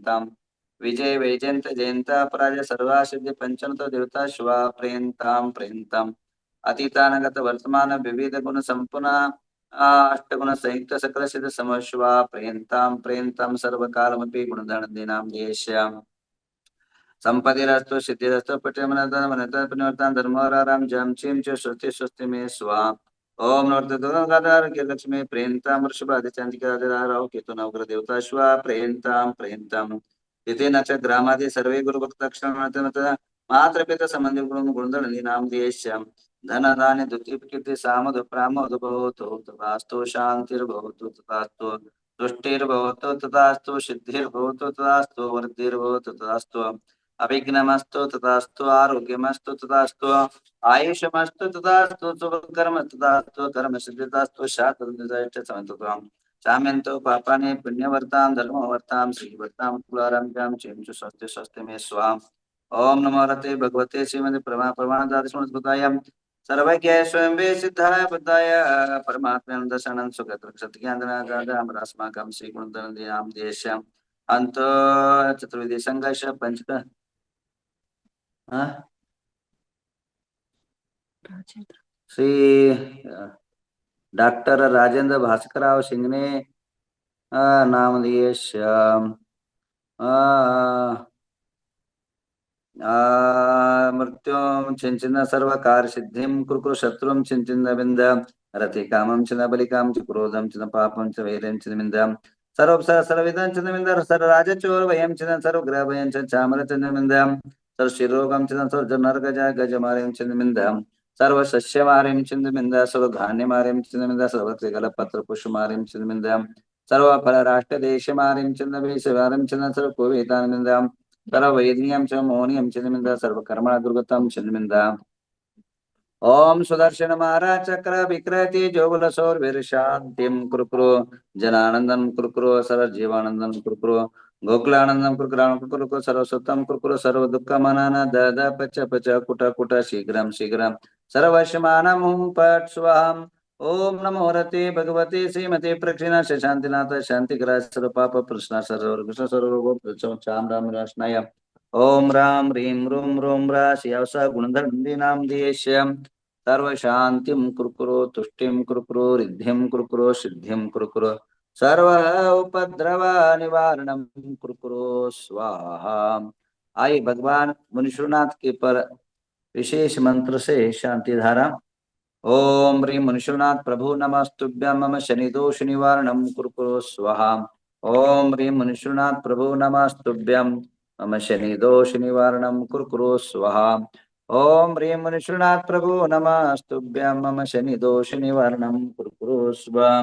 प्रियंताम विजय वैजयंत जयंता पराजय सर्वा सिद्धि पंचन तो देवता शिवा प्रियंताम प्रियंताम अतीतानगत वर्तमान विविध गुण संपूर्ण अष्टगुण संयुक्त सकल सिद्ध समश्वा प्रियंताम सर्वकालमपि गुणधनदीनां देश्याम संपत्तिरस्तु सिद्धिरस्तु पटिमनतन मनतन पुण्यवर्तन धर्मोराम जम चीम च स्वस्ति स्वस्ति में स्वा ओम नवर्तदार के लक्ष्मी प्रेन्ताम वृषभादि चंद्रिका राहु केतु नवग्रह देवता श्वा प्रेन्ताम तिथि नक्षत्र ग्रामादि सर्वे गुरु भक्त अक्षर मात्र पिता संबंधी गुण गुणधर नाम देश्यम धन धान्य द्वितीय कीर्ति सामध प्रामोद भवतु तथास्तु शांतिर्भवतु तथास्तु तुष्टिर्भवतु तथास्तु सिद्धिर्भवतु तथास्तु वृद्धिर्भवतु तथास्तु अभिघ्नमस्तु तथास्तु आरोग्यमस्तु तथास्तु आयुषमस्तु तथास्तु शुभकर्म तथास्तु कर्म सिद्धितास्तु शास्त्रं शाम्यंतो पापानि पुण्यवर्तां धर्मवर्तां श्रीवर्तां कुलारम्भ्यां चेमचु स्वस्ति स्वस्ति मे स्वाम ओम नमो रते भगवते श्रीमद् प्रमादाय सर्वज्ञ स्वयं वे सिद्धाय बुद्धाय परमात्मन दर्शनं सुगत सत्यज्ञानदास्माकं श्रीगुणधनदीनां देश्यम् अंत चतुर्विधि संघर्ष पंच श्री डॉक्टर राजेंद्र भास्करराव सिंह ने नाम लिए श्याम मृत्युं चिंचिन सर्वकार सिद्धिं कुरु शत्रुं चिंचिन बिंद रति कामं च बलिकां च क्रोधं च पापं च वैरं च निंदां सर्वविधं च निंदा सर्वराजचोर वयं च सर्वग्रह वयं च चामर च निंदां सर्वशिरोगं च सर्वनर्गज गजमार्यं च निंदां सर्वसस्यमार्यं च निंदा सर्वधान्यमार्यं च निंदा सर्वत्रिकलपत्र पुष्पमार्यं च निंदां सर्वफलराष्ट्रदेशमार्यं च निंदां सर्वकोवेतान् निंदां सर्ववेदनीयं च मोहनीयं च निंदा सर्वकर्मणा दुर्गतं च निंदा ओम सुदर्शन महाराज चक्र विक्रति जोगुलसौर शांतिम कुरकुरो जनानंदन कुरकुरो सर्व जीवानंदन कुरकुरो गोकुलानंदन कुरकुरो सर्वसुतम कुरकुरो सर्व दुख मनाना दद पच पच कुट कुट शीघ्रम शीघ्रम सर्वशमानम हुम पट स्वाहम ओम नमो रते भगवते श्रीमते प्रक्षिणा शांतिनाथ शांतिग्रह सर्व पाप प्रश्न सर्व कृष्ण सर्व चाम राम राशनाय ओम राम ह्रीं रूम रोम राशियावसा गुणधर नाम देश्यम सर्व शांतिम कुरकुरो तुष्टिम कुरकुरो रिद्धिम कुरकुरो सिद्धिम कुरकुरो सर्व उपद्रव निवारणम कुरकुरो स्वाहा। आइए भगवान मुनीश्वरनाथ के पर विशेष मंत्र से शांति धारा। ओम ह्रीं मुनीश्वरनाथ प्रभु नमस्तुभ्यं मम शनि दोष निवारणम कुरकुरो स्वाहा। ओम ह्रीं मुनीश्वरनाथ प्रभु नमस्तुभ्यं मम शनि दोष निवारणम कुरकुरो स्वाहा। ओम ह्रीं मुनीश्वरनाथ प्रभु नमस्तुभ्यं मम शनि दोष निवारणम कुरकुरो स्वाहा।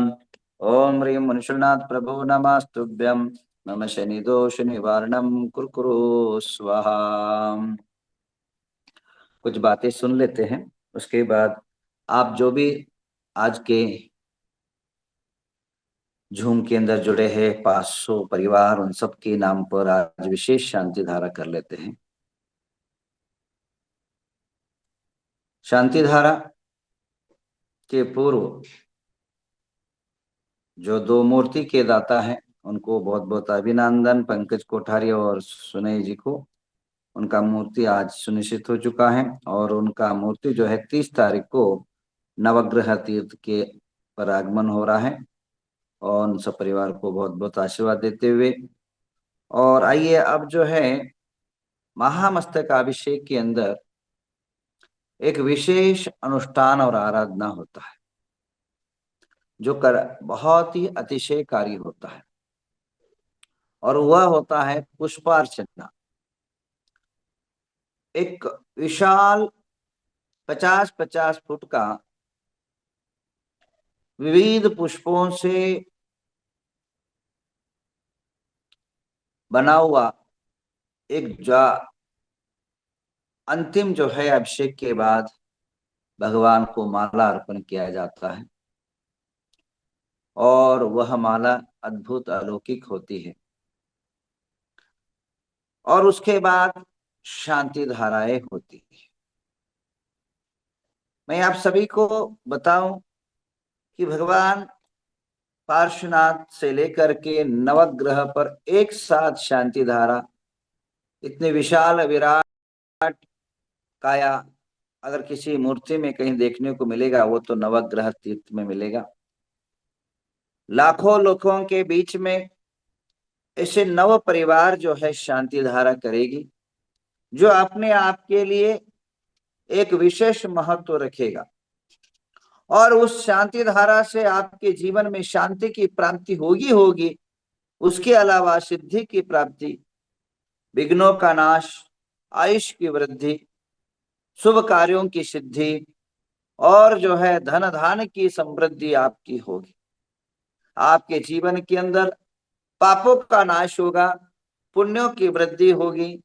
ओम ह्रीं मुनीश्वरनाथ प्रभु नमस्तुभ्यं मम शनि दोष निवारणम कुरकुरो स्वाहा। कुछ बातें सुन लेते हैं, उसके बाद आप जो भी आज के झूम के अंदर जुड़े हैं 500 परिवार, उन सब के नाम पर आज विशेष शांति धारा कर लेते हैं। शांति धारा के पूर्व जो दो मूर्ति के दाता हैं उनको बहुत बहुत अभिनंदन, पंकज कोठारी और सुनय जी को। उनका मूर्ति आज सुनिश्चित हो चुका है और उनका मूर्ति जो है 30 तारीख को नवग्रह तीर्थ के पर आगमन हो रहा है और उन सब परिवार को बहुत बहुत आशीर्वाद देते हुए। और आइए अब जो है महामस्तकाभिषेक के अंदर एक विशेष अनुष्ठान और आराधना होता है जो बहुत ही अतिशयकारी होता है और वह होता है पुष्पार्चना। एक विशाल 50-50 फुट का विविध पुष्पों से बना हुआ एक अंतिम जो है अभिषेक के बाद भगवान को माला अर्पण किया जाता है और वह माला अद्भुत अलौकिक होती है। और उसके बाद शांति धाराएं होती है। मैं आप सभी को बताऊं कि भगवान पार्श्वनाथ से लेकर के नवग्रह पर एक साथ शांति धारा, इतनी विशाल विराट काया अगर किसी मूर्ति में कहीं देखने को मिलेगा वो तो नवग्रह तीर्थ में मिलेगा। लाखों लोगों के बीच में ऐसे नव परिवार जो है शांति धारा करेगी, जो अपने आप के लिए एक विशेष महत्व रखेगा। और उस शांति धारा से आपके जीवन में शांति की प्राप्ति होगी। उसके अलावा सिद्धि की प्राप्ति, विघ्नों का नाश, आयुष की वृद्धि, शुभ कार्यों की सिद्धि और जो है धन धान की समृद्धि आपकी होगी। आपके जीवन के अंदर पापों का नाश होगा, पुण्यों की वृद्धि होगी,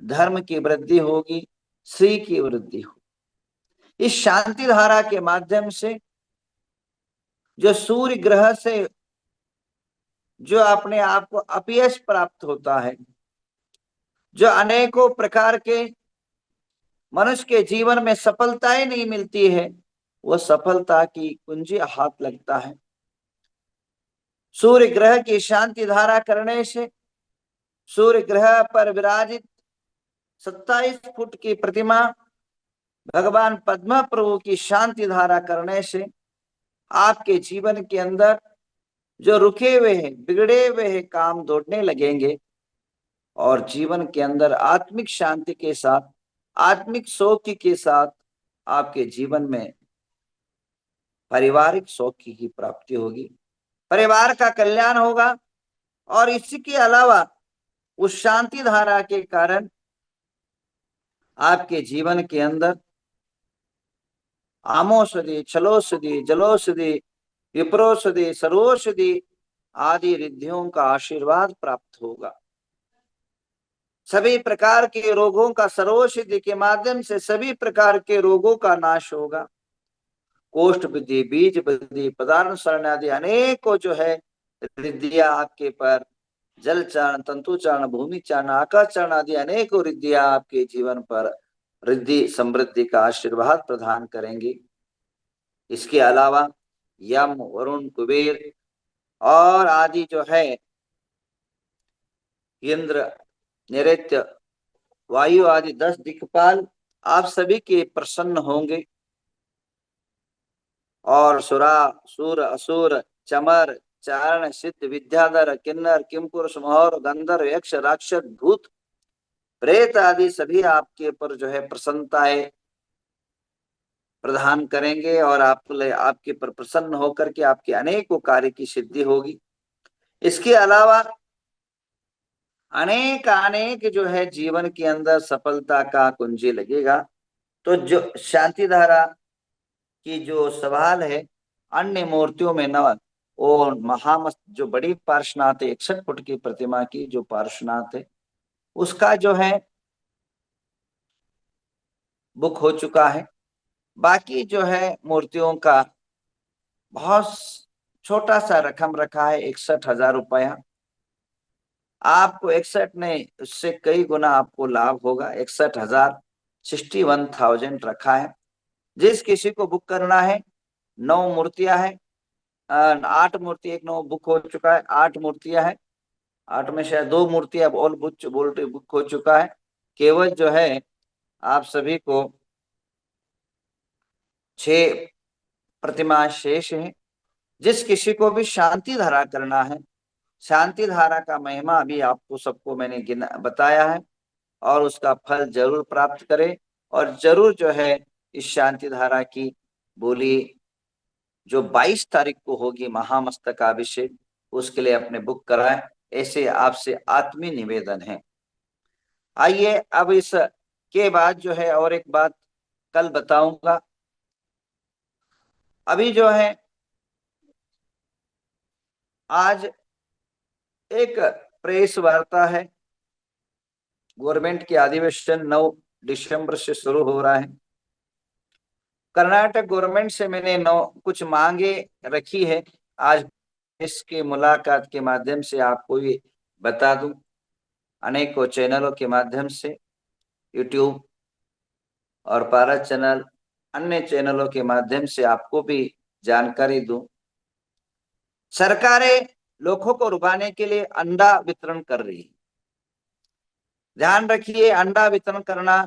धर्म की वृद्धि होगी, श्री की वृद्धि होगी। इस शांति धारा के माध्यम से जो सूर्य ग्रह से जो अपने आप को अपयश प्राप्त होता है, जो अनेकों प्रकार के मनुष्य के जीवन में सफलताएं नहीं मिलती है, वो सफलता की कुंजी हाथ लगता है। सूर्य ग्रह की शांति धारा करने से, सूर्य ग्रह पर विराजित 27 फुट की प्रतिमा भगवान पद्म प्रभु की शांति धारा करने से आपके जीवन के अंदर जो रुके हुए हैं, बिगड़े हुए हैं काम दौड़ने लगेंगे और जीवन के अंदर आत्मिक शांति के साथ, आत्मिक सौख्य के साथ आपके जीवन में पारिवारिक सौख्य की प्राप्ति होगी, परिवार का कल्याण होगा। और इसके अलावा उस शांति धारा के कारण आपके जीवन के अंदर आमोषधि, छलोषधि, जलोषधि, विप्रोषधि, सर्वौषधि आदि रिद्धियों का आशीर्वाद प्राप्त होगा। सभी प्रकार के रोगों का सर्वौषधि के माध्यम से सभी प्रकार के रोगों का नाश होगा। कोष्ठ बुद्धि, बीज बुद्धि, पदार्थ शरण आदि अनेकों जो है रिद्धियां आपके पर, जल चरण, तंतु चरण, भूमि चरण, आकाश चरण आदि अनेकों रिद्धियां आपके जीवन पर रिद्धि समृद्धि का आशीर्वाद प्रदान करेंगी। इसके अलावा यम, वरुण, कुबेर और आदि जो है इंद्र, नैऋत्य, वायु आदि 10 दिक्पाल आप सभी के प्रसन्न होंगे। और सुरा, सुर, असुर, चमर, चारण, सिद्ध, विद्याधर, किन्नर, किमपुरुष, मोहर, गंधर्व, यक्ष, राक्षस, भूत, प्रेत आदि सभी आपके ऊपर जो है प्रसन्नताएं प्रदान करेंगे और आपके पर प्रसन्न होकर के आपके अनेकों कार्य की सिद्धि होगी। इसके अलावा अनेक जो है जीवन के अंदर सफलता का कुंजी लगेगा। तो जो शांति धारा की जो सवाल है, अन्य मूर्तियों में न और महामस्त जो बड़ी पार्श्वनाथ है, 61 फुट की प्रतिमा की जो पार्श्वनाथ है, उसका जो है बुक हो चुका है। बाकी जो है मूर्तियों का बहुत छोटा सा रकम रखा है, 61,000 रुपया। आपको 61 नहीं, उससे कई गुना आपको लाभ होगा। 61,000, 61,000 रखा है। जिस किसी को बुक करना है, 9 मूर्तियां हैं, 8 मूर्ति, एक 9 बुक हो चुका है, 8 मूर्तियां हैं, 8 में शायद 2 मूर्तियां बुक हो चुका है। केवल जो है आप सभी को 6 प्रतिमा शेष है। जिस किसी को भी शांति धारा करना है, शांति धारा का महिमा अभी आपको सबको मैंने बताया है, और उसका फल जरूर प्राप्त करें। और जरूर जो है इस शांति धारा की बोली जो 22 तारीख को होगी महामस्तकाभिषेक, उसके लिए अपने बुक कराएं, ऐसे आपसे आत्मीय निवेदन है। आइए अब इस के बाद जो है और एक बात कल बताऊंगा। अभी जो है आज एक प्रेस वार्ता है, गवर्नमेंट के अधिवेशन 9 दिसंबर से शुरू हो रहा है। कर्नाटक गवर्नमेंट से मैंने कुछ मांगे रखी है। आज इसके मुलाकात के माध्यम से आपको ये बता दूं, अनेकों चैनलों के माध्यम से, यूट्यूब और भारत चैनल, अन्य चैनलों के माध्यम से आपको भी जानकारी दूं। सरकारें लोगों को रुकाने के लिए अंडा वितरण कर रही है। ध्यान रखिए, अंडा वितरण करना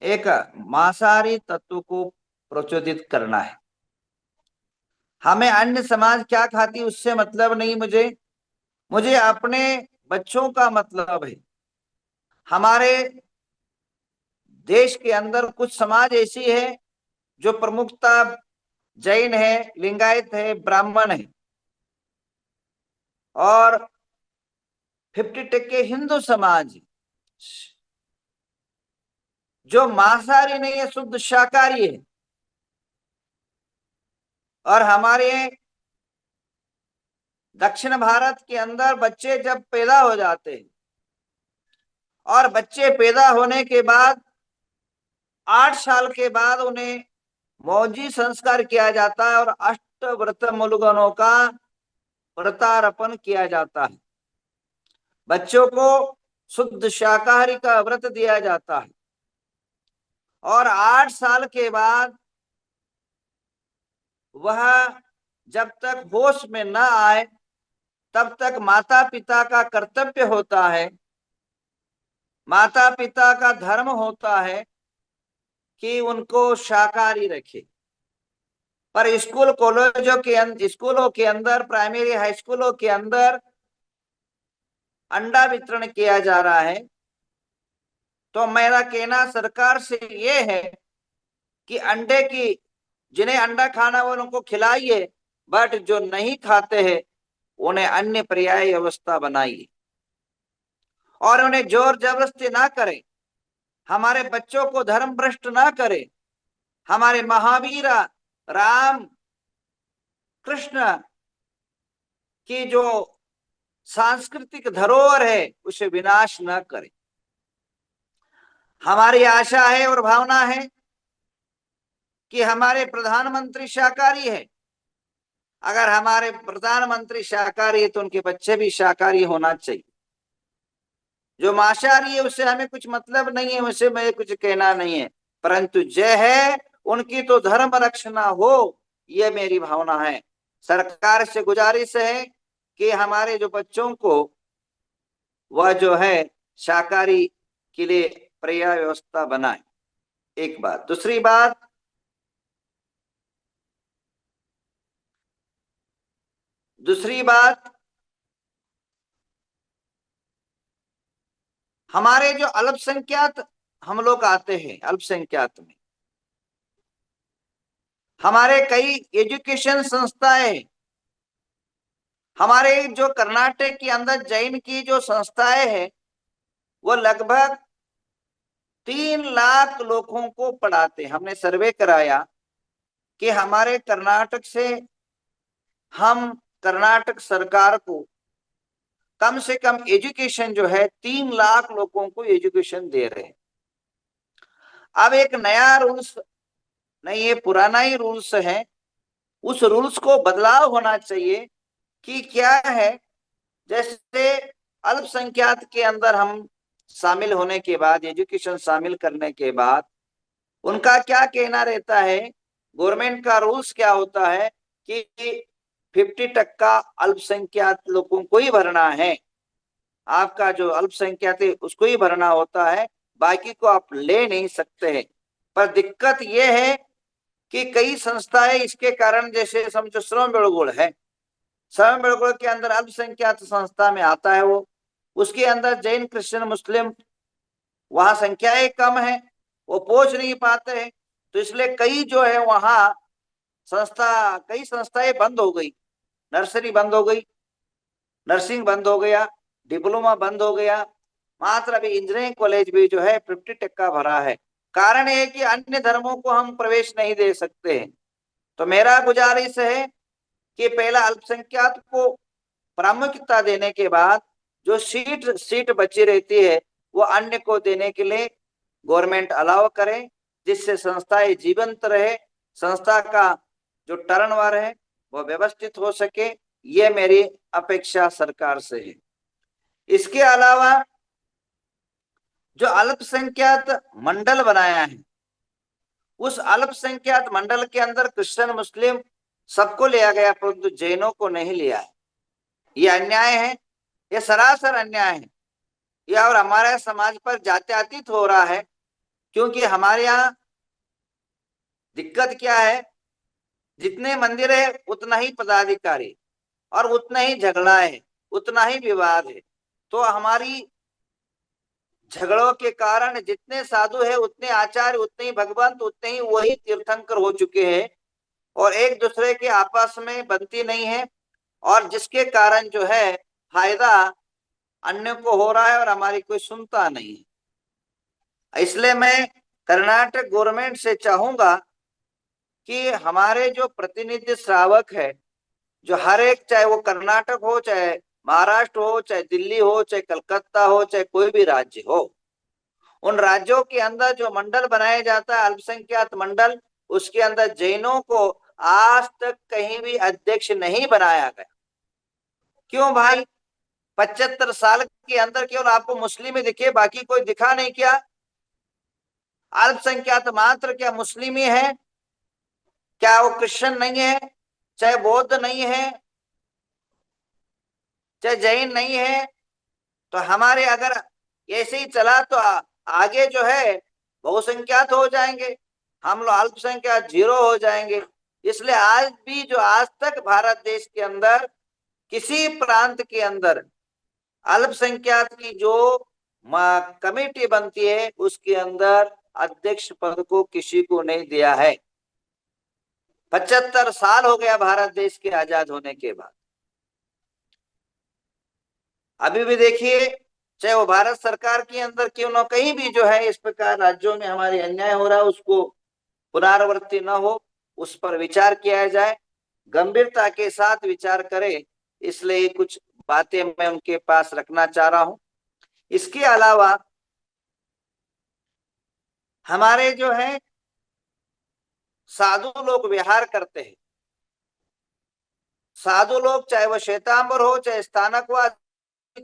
एक मांसाहारी तत्व को प्रचोदित करना है। हमें अन्य समाज क्या खाती उससे मतलब नहीं, मुझे अपने बच्चों का मतलब है। हमारे देश के अंदर कुछ समाज ऐसी है जो प्रमुखता जैन है, लिंगायत है, ब्राह्मण है, और 50% हिंदू समाज है, जो मांसाहारी नहीं है, शुद्ध शाकाहारी है। और हमारे दक्षिण भारत के अंदर बच्चे जब पैदा हो जाते हैं और बच्चे पैदा होने के बाद 8 साल के बाद उन्हें मौजी संस्कार किया जाता है और अष्टव्रत मूलगुणों का व्रतार्पण किया जाता है। बच्चों को शुद्ध शाकाहारी का व्रत दिया जाता है और 8 साल के बाद वह जब तक होश में न आए तब तक माता पिता का कर्तव्य होता है, माता पिता का धर्म होता है कि उनको शाकाहारी रखे। पर स्कूलों के अंदर, प्राइमरी हाई स्कूलों के अंदर अंडा वितरण किया जा रहा है। तो मेरा कहना सरकार से ये है कि जिन्हें अंडा खाना वो उनको खिलाइए, बट जो नहीं खाते हैं उन्हें अन्य पर्याय व्यवस्था बनाइए और उन्हें जोर जबरदस्ती ना करें। हमारे बच्चों को धर्म भ्रष्ट ना करें। हमारे महावीर राम कृष्ण की जो सांस्कृतिक धरोहर है उसे विनाश न करें। हमारी आशा है और भावना है कि हमारे प्रधानमंत्री शाकाहारी है। अगर हमारे प्रधानमंत्री शाकाहारी है तो उनके बच्चे भी शाकाहारी होना चाहिए। जो मांसाहारी है उससे हमें कुछ मतलब नहीं है, उससे मैं कुछ कहना नहीं है, परंतु जय है उनकी तो धर्म रक्षणा हो, ये मेरी भावना है। सरकार से गुजारिश है कि हमारे जो बच्चों को वह जो है शाकाहारी के लिए पर्याय व्यवस्था बनाए। एक बात। दूसरी बात, हमारे जो अल्पसंख्यात हम लोग आते हैं, अल्पसंख्यात में हमारे कई एजुकेशन संस्थाएं, हमारे जो कर्नाटक के अंदर जैन की जो संस्थाएं हैं वो लगभग 3 लाख लोगों को पढ़ाते। हमने सर्वे कराया कि हमारे कर्नाटक से हम कर्नाटक सरकार को कम से कम एजुकेशन जो है 3 लाख लोगों को एजुकेशन दे रहे हैं। अब एक नया रूल्स नहीं, ये पुराना ही रूल्स है, उस रूल्स को बदलाव होना चाहिए कि क्या है। जैसे अल्पसंख्यात के अंदर हम शामिल होने के बाद, एजुकेशन शामिल करने के बाद उनका क्या कहना रहता है, गवर्नमेंट का रूल्स क्या होता है कि 50% अल्पसंख्यात लोगों को ही भरना है। आपका जो अल्पसंख्यात है उसको ही भरना होता है, बाकी को आप ले नहीं सकते हैं। पर दिक्कत यह है कि कई संस्थाएं इसके कारण, जैसे समझो श्रम बेलगोल है, श्रम बेलगोल के अंदर अल्पसंख्यात संस्था में आता है वो, उसके अंदर जैन क्रिश्चियन मुस्लिम वहां संख्याएं कम है, वो पहुंच नहीं पाते हैं। तो इसलिए कई जो है वहां कई संस्थाएं बंद हो गई। नर्सरी बंद हो गई, नर्सिंग बंद हो गया, डिप्लोमा बंद हो गया, मात्र अभी इंजीनियरिंग कॉलेज भी जो है 50% भरा है। कारण है कि अन्य धर्मों को हम प्रवेश नहीं दे सकते हैं। तो मेरा गुजारिश है कि पहला अल्पसंख्याक को प्रामुख्यता देने के बाद जो सीट बची रहती है वो अन्य को देने के लिए गवर्नमेंट अलाउ करे, जिससे संस्थाएं जीवंत रहे, संस्था का जो टर्नओवर है वो व्यवस्थित हो सके। ये मेरी अपेक्षा सरकार से है। इसके अलावा जो अल्पसंख्यात मंडल बनाया है, उस अल्पसंख्यात मंडल के अंदर क्रिश्चियन मुस्लिम सबको लिया गया परंतु जैनों को नहीं लिया। ये अन्याय है, ये सरासर अन्याय है। यह और हमारे समाज पर जात्यातीत हो रहा है, क्योंकि हमारे यहाँ दिक्कत क्या है, जितने मंदिर है उतना ही पदाधिकारी और उतना ही झगड़ा है, उतना ही विवाद है। तो हमारी झगड़ों के कारण जितने साधु है उतने आचार्य, उतने ही भगवंत, उतने ही वही तीर्थंकर हो चुके हैं और एक दूसरे के आपस में बनती नहीं है, और जिसके कारण जो है फायदा अन्य को हो रहा है और हमारी कोई सुनता नहीं है। इसलिए मैं कर्नाटक गवर्नमेंट से चाहूंगा कि हमारे जो प्रतिनिधि श्रावक है, जो हर एक, चाहे वो कर्नाटक हो, चाहे महाराष्ट्र हो, चाहे दिल्ली हो, चाहे कलकत्ता हो, चाहे कोई भी राज्य हो, उन राज्यों के अंदर जो मंडल बनाया जाता है अल्पसंख्यक मंडल, उसके अंदर जैनों को आज तक कहीं भी अध्यक्ष नहीं बनाया गया। क्यों भाई? 75 साल के अंदर केवल आपको मुस्लिम ही दिखे, बाकी कोई दिखा नहीं क्या? अल्पसंख्यक मात्र क्या मुस्लिम ही है? क्या वो क्रिश्चियन नहीं है? चाहे बौद्ध नहीं है, चाहे जैन नहीं है? तो हमारे अगर ऐसे ही चला तो आगे जो है बहुसंख्यात हो जाएंगे, हम लोग अल्पसंख्यक जीरो हो जाएंगे। इसलिए आज भी जो आज तक भारत देश के अंदर किसी प्रांत के अंदर अल्पसंख्यक की जो कमेटी बनती है उसके अंदर अध्यक्ष पद को किसी को नहीं दिया है। 75 साल हो गया भारत देश के आजाद होने के बाद। अभी भी देखिए, चाहे वो भारत सरकार के अंदर क्यों न कहीं भी जो है इस प्रकार राज्यों में हमारे अन्याय हो रहा है, उसको पुनरावृत्ति न हो, उस पर विचार किया जाए, गंभीरता के साथ विचार करें। इसलिए कुछ बातें मैं उनके पास रखना चाह रहा हूं। इसके अलावा हमारे जो है साधु लोग विहार करते हैं। साधु लोग चाहे वह श्वेतांबर हो, चाहे स्थानकवास,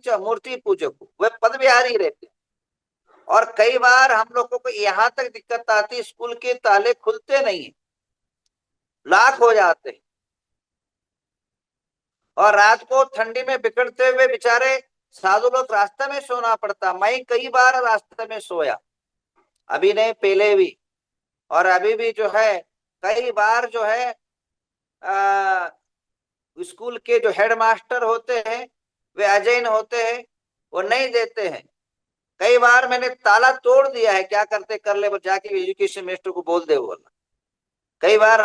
चाहे मूर्ति पूजक हो, वे पद विहारी रहते हैं। और कई बार हम लोगों को यहाँ तक दिक्कत आती है, स्कूल के ताले खुलते नहीं, लॉक हो जाते हैं, और रात को ठंडी में बिगड़ते हुए बेचारे साधु लोग रास्ते में सोना पड़ता। मैं कई बार रास्ते में सोया, अभी नहीं पहले भी, और अभी भी जो है कई बार जो है स्कूल के जो हेडमास्टर होते हैं वे अजैन होते हैं, वो नहीं देते हैं। कई बार मैंने ताला तोड़ दिया है, क्या करते कर ले, जाके एजुकेशन मिनिस्टर को बोल दे बोला। कई बार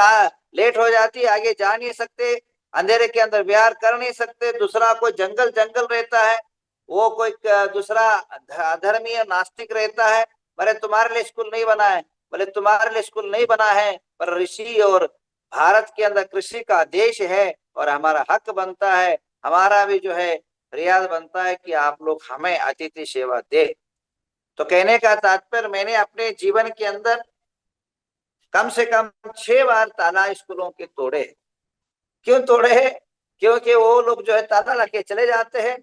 लेट हो जाती है, आगे जा नहीं सकते, अंधेरे के अंदर विहार कर नहीं सकते। दूसरा कोई जंगल जंगल रहता है, वो कोई दूसरा अधर्मीय नास्तिक रहता है, बोले तुम्हारे लिए स्कूल नहीं बना है, बोले तुम्हारे लिए स्कूल नहीं बना है, पर ऋषि और भारत के अंदर कृषि का देश है और हमारा हक बनता है, हमारा भी जो है फरियाद बनता है कि आप लोग हमें अतिथि सेवा दे। तो कहने का तात्पर्य, मैंने अपने जीवन के अंदर कम से कम 6 बार ताला स्कूलों के तोड़े। क्यों तोड़े हैं? क्योंकि वो लोग जो है ताला लगे चले जाते हैं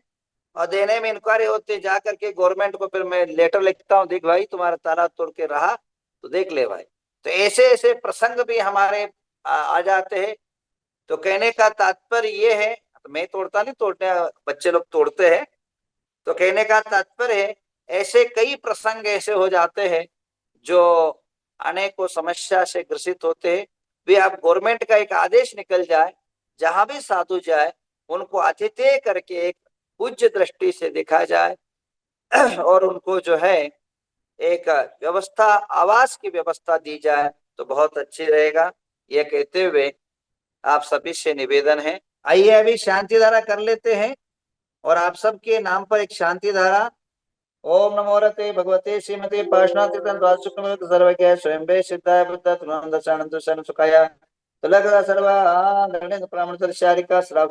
और देने में इंक्वायरी होती है, जाकर के गवर्नमेंट को फिर मैं लेटर लिखता हूँ, देख भाई तुम्हारा ताला तोड़ के रहा तो देख ले भाई। तो ऐसे ऐसे प्रसंग भी हमारे आ जाते हैं। तो कहने का तात्पर्य ये है, तो मैं तोड़ता नहीं, तोड़ने बच्चे लोग तोड़ते हैं। तो कहने का तात्पर्य है, ऐसे कई प्रसंग ऐसे हो जाते हैं जो अनेकों समस्या से ग्रसित होते हैं। वे अब गवर्नमेंट का एक आदेश निकल जाए, जहां भी साधु जाए उनको अतिथेय करके एक पूज्य दृष्टि से देखा जाए और उनको जो है एक व्यवस्था, आवास की व्यवस्था दी जाए तो बहुत अच्छी रहेगा। यह कहते हुए आप सभी से निवेदन है, आइए अभी शांति धारा कर लेते हैं और आप सबके नाम पर एक शांति धारा। ओम नमो रते भगवते श्रीमते पार्श्वनाथ सर्वज्ञ स्वयं सिद्धाय बुद्ध तुनंद शरण सुखाय तुलग सर्व गणेश ब्राह्मण शारिका श्राव